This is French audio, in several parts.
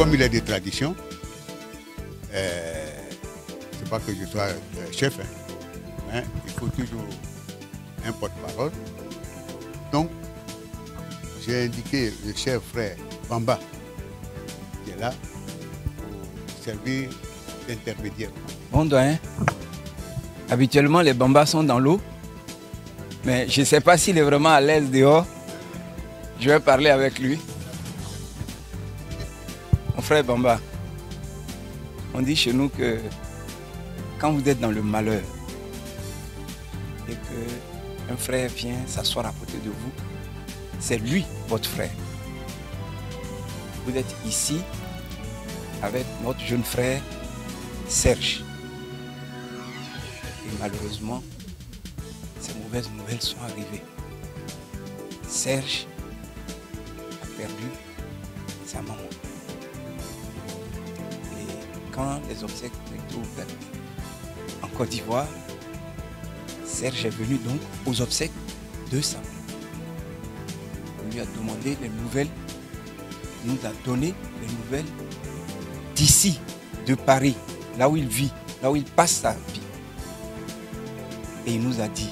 comme il est de tradition, c'est pas que je sois chef, hein, mais il faut toujours un porte-parole. Donc, j'ai indiqué le cher frère Bamba, qui est là, pour servir d'intermédiaire. Bon doyen, habituellement les Bambas sont dans l'eau, mais je ne sais pas s'il est vraiment à l'aise dehors. Je vais parler avec lui. Mon frère Bamba, on dit chez nous que quand vous êtes dans le malheur et qu'un frère vient s'asseoir à côté de vous, c'est lui votre frère. Vous êtes ici avec notre jeune frère Serge. Et malheureusement, ces mauvaises nouvelles sont arrivées. Serge a perdu sa maman. Et quand les obsèques étaient ouvertes en Côte d'Ivoire, Serge est venu donc aux obsèques de sa maman. On lui a demandé les nouvelles, il nous a donné les nouvelles d'ici, de Paris, là où il vit, là où il passe sa vie. Et il nous a dit,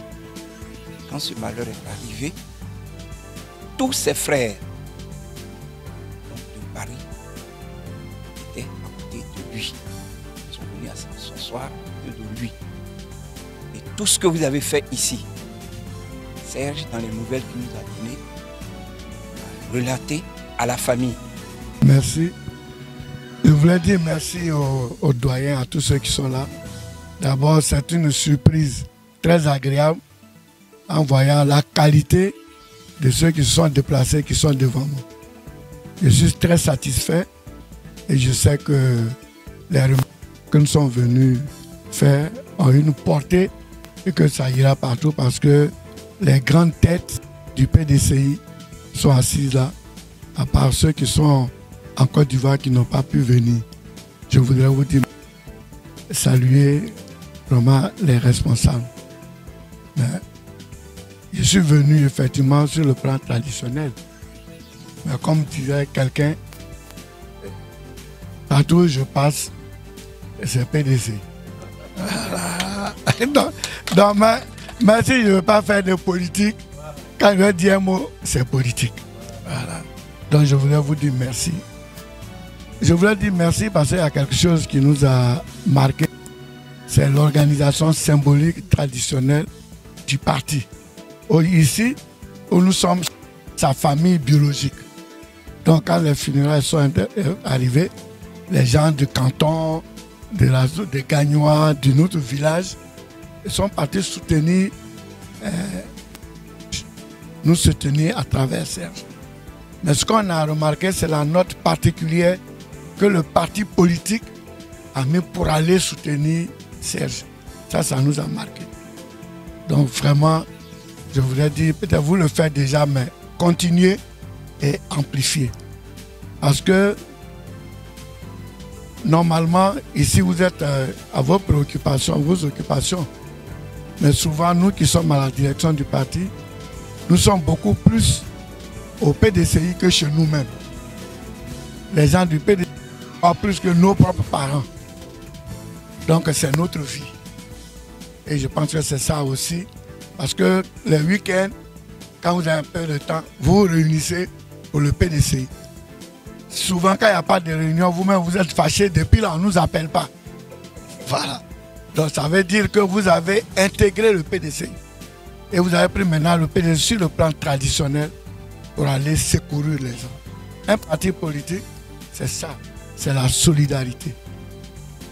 quand ce malheur est arrivé, tous ses frères donc de Paris étaient à côté de lui. Ils sont venus s'asseoir à côté de lui. Et tout ce que vous avez fait ici, Serge, dans les nouvelles qu'il nous a données, a relaté à la famille. Merci. Je voulais dire merci aux doyens, à tous ceux qui sont là. D'abord, c'est une surprise très agréable en voyant la qualité de ceux qui se sont déplacés, qui sont devant moi. Je suis très satisfait et je sais que les remarques que nous sommes venus faire ont une portée et que ça ira partout parce que les grandes têtes du PDCI sont assises là, à part ceux qui sont en Côte d'Ivoire qui n'ont pas pu venir. Je voudrais vous dire, saluer vraiment les responsables. Mais je suis venu effectivement sur le plan traditionnel. Mais comme disait quelqu'un, partout où je passe, c'est PDC. Donc, mais si je ne veux pas faire de politique, quand je dis un mot, c'est politique. Voilà. Donc je voulais vous dire merci. Je voulais dire merci parce qu'il y a quelque chose qui nous a marqué. C'est l'organisation symbolique traditionnelle du parti. Ici, où nous sommes sa famille biologique. Donc quand les funérailles sont arrivées, les gens du canton, des Gagnois, de notre village, ils sont partis soutenir, nous soutenir à travers Serge. Mais ce qu'on a remarqué, c'est la note particulière que le parti politique a mis pour aller soutenir Serge. Ça nous a marqué. Donc vraiment, je voudrais dire, peut-être vous le faites déjà, mais continuez et amplifiez. Parce que normalement, ici vous êtes à vos préoccupations, vos occupations. Mais souvent, nous qui sommes à la direction du parti, nous sommes beaucoup plus au PDCI que chez nous-mêmes. Les gens du PDCI pas plus que nos propres parents. Donc c'est notre vie. Et je pense que c'est ça aussi. Parce que les week-ends, quand vous avez un peu de temps, vous vous réunissez pour le PDCI. Souvent, quand il n'y a pas de réunion, vous-même vous êtes fâchés, depuis là, on ne nous appelle pas. Voilà. Donc ça veut dire que vous avez intégré le PDCI. Et vous avez pris maintenant le PDCI sur le plan traditionnel pour aller secourir les gens. Un parti politique, c'est ça. C'est la solidarité.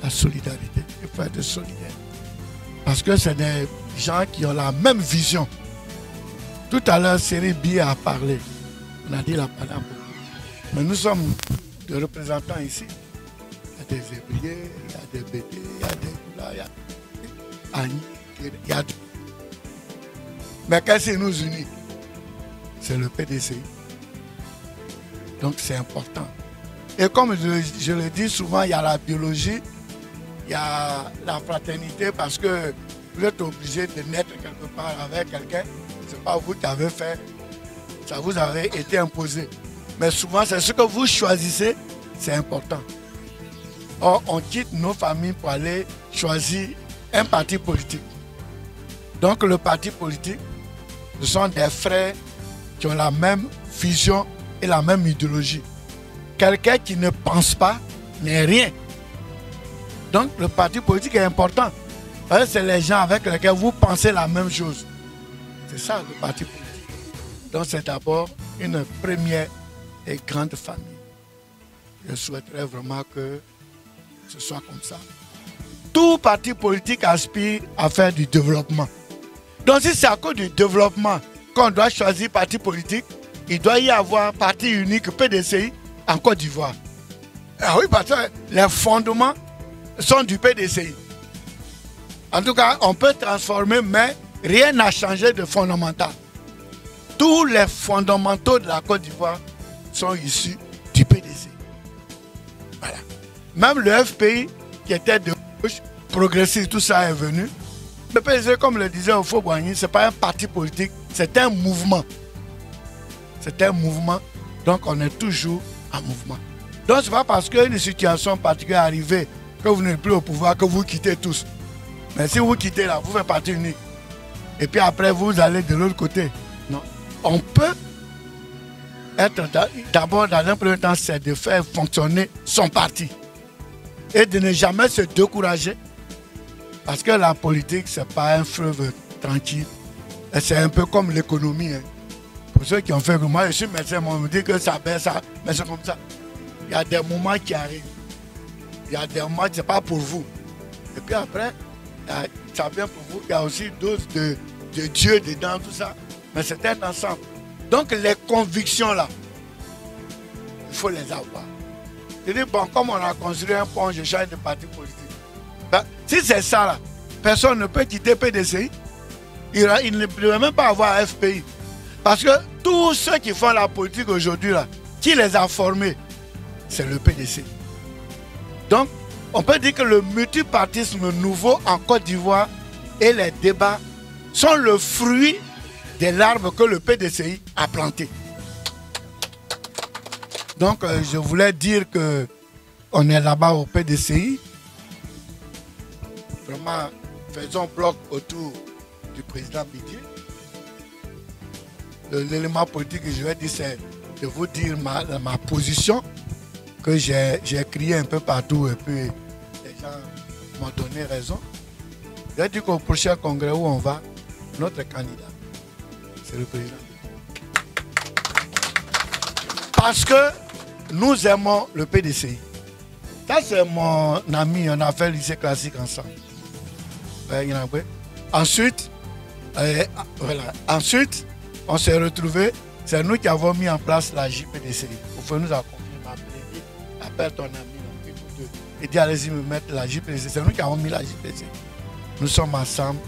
La solidarité. Il faut être solidaire. Parce que c'est des gens qui ont la même vision. Tout à l'heure, Série B a parlé. On a dit la parole. Mais nous sommes des représentants ici. Il y a des ébriers, il y a des BD, il y a des Goula, il y a Annie, il y a des... Mais qu'est-ce qui nous unit? C'est le PDCI. Donc c'est important. Et comme je le dis souvent, il y a la biologie, il y a la fraternité, parce que vous êtes obligé de naître quelque part avec quelqu'un. Ce n'est pas vous qui avez fait, ça vous avait été imposé. Mais souvent, c'est ce que vous choisissez, c'est important. Or, on quitte nos familles pour aller choisir un parti politique. Donc, le parti politique, ce sont des frères qui ont la même vision et la même idéologie. Quelqu'un qui ne pense pas n'est rien. Donc, le parti politique est important. C'est les gens avec lesquels vous pensez la même chose. C'est ça, le parti politique. Donc, c'est d'abord une première et grande famille. Je souhaiterais vraiment que ce soit comme ça. Tout parti politique aspire à faire du développement. Donc, si c'est à cause du développement qu'on doit choisir parti politique, il doit y avoir parti unique PDCI en Côte d'Ivoire. Ah oui, parce que les fondements sont du PDCI. En tout cas, on peut transformer, mais rien n'a changé de fondamental. Tous les fondamentaux de la Côte d'Ivoire sont issus du PDCI. Voilà. Même le FPI, qui était de gauche, progressiste, tout ça est venu. Le PDCI, comme le disait Ofo-Boigny, ce n'est pas un parti politique, c'est un mouvement. C'est un mouvement, donc on est toujours en mouvement. Donc ce n'est pas parce qu'une situation particulière est arrivée, que vous n'êtes plus au pouvoir, que vous quittez tous. Mais si vous quittez là, vous faites partie unique. Et puis après, vous allez de l'autre côté. Non. On peut être d'abord, dans un premier temps, c'est de faire fonctionner son parti. Et de ne jamais se décourager. Parce que la politique, ce n'est pas un fleuve tranquille. C'est un peu comme l'économie. Hein. Pour ceux qui ont fait, moi je suis médecin, on me dit que ça baisse, ça, mais c'est comme ça. Il y a des moments qui arrivent. Il y a des moments, ce n'est pas pour vous. Et puis après, ça vient pour vous. Il y a aussi une dose de Dieu dedans, tout ça. Mais c'est un ensemble. Donc les convictions là, il faut les avoir. Je dis, bon, comme on a construit un pont, je change de parti politique. Ben, si c'est ça là, personne ne peut quitter PDCI. Il ne peut même pas avoir FPI. Parce que tous ceux qui font la politique aujourd'hui là, qui les a formés, c'est le PDCI. Donc, on peut dire que le multipartisme nouveau en Côte d'Ivoire et les débats sont le fruit de l'arbre que le PDCI a planté. Donc, je voulais dire qu'on est là-bas au PDCI. Vraiment, faisons bloc autour du président Bidier. L'élément politique que je vais dire, c'est de vous dire ma position, que j'ai crié un peu partout et puis les gens m'ont donné raison. Je dis qu'au prochain congrès où on va, notre candidat, c'est le président. Parce que nous aimons le PDCI. Ça, c'est mon ami, on a fait le lycée classique ensemble. Ensuite, ensuite, on s'est retrouvés, c'est nous qui avons mis en place la JPDCI. Vous pouvez nous accompagner, m'appeler, appelle ton ami, et dit allez-y me mettre la JPDCI. C'est nous qui avons mis la JPDCI. Nous sommes ensemble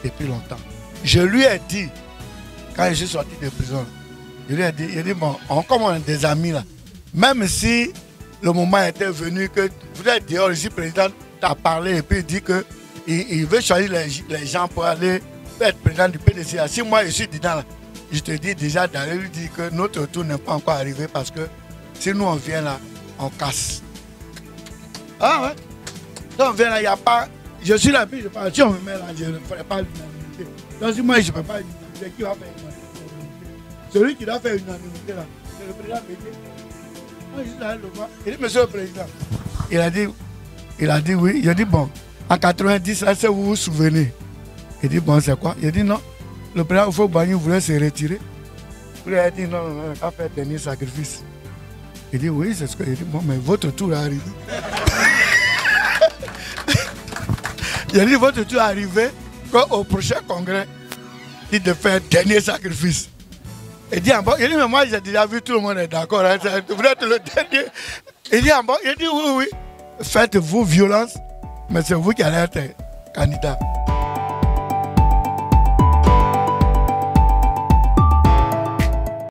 depuis longtemps. Je lui ai dit, quand je suis sorti de prison, je lui ai dit bon, comme on est des amis là, même si le moment était venu que vous êtes dehors, le président t'a parlé et puis il dit qu'il veut choisir les gens pour aller être président du PDCI. Si moi je suis dedans là, je te dis déjà d'aller lui dire que notre tour n'est pas encore arrivé parce que si nous on vient là, on casse. Ah ouais. Si on vient là, il n'y a pas. Je suis là, puis je parle. Si on me met là, je ne ferai pas l'unanimité. Donc si moi je ne peux pas l'unanimité, qui va faire l'unanimité? Celui qui doit faire l'unanimité là, c'est le président Bédier. Moi je suis là, le voir. Il dit, monsieur le président. Il a dit oui. Il a dit bon, en 90, là, c'est vous vous souvenez. Il dit bon, c'est quoi? Il a dit non. Le président Ofo-Boigny voulait se retirer. Il a dit non, il va faire dernier sacrifice. Il dit oui, c'est ce qu'il dit. Bon, mais votre tour est arrivé. Il a dit votre tour est arrivé au prochain congrès. Il dit de faire dernier sacrifice. Il dit mais moi j'ai déjà vu tout le monde est d'accord. Hein, vous êtes le dernier. Il dit oui, faites vos violences, mais c'est vous qui allez être candidat.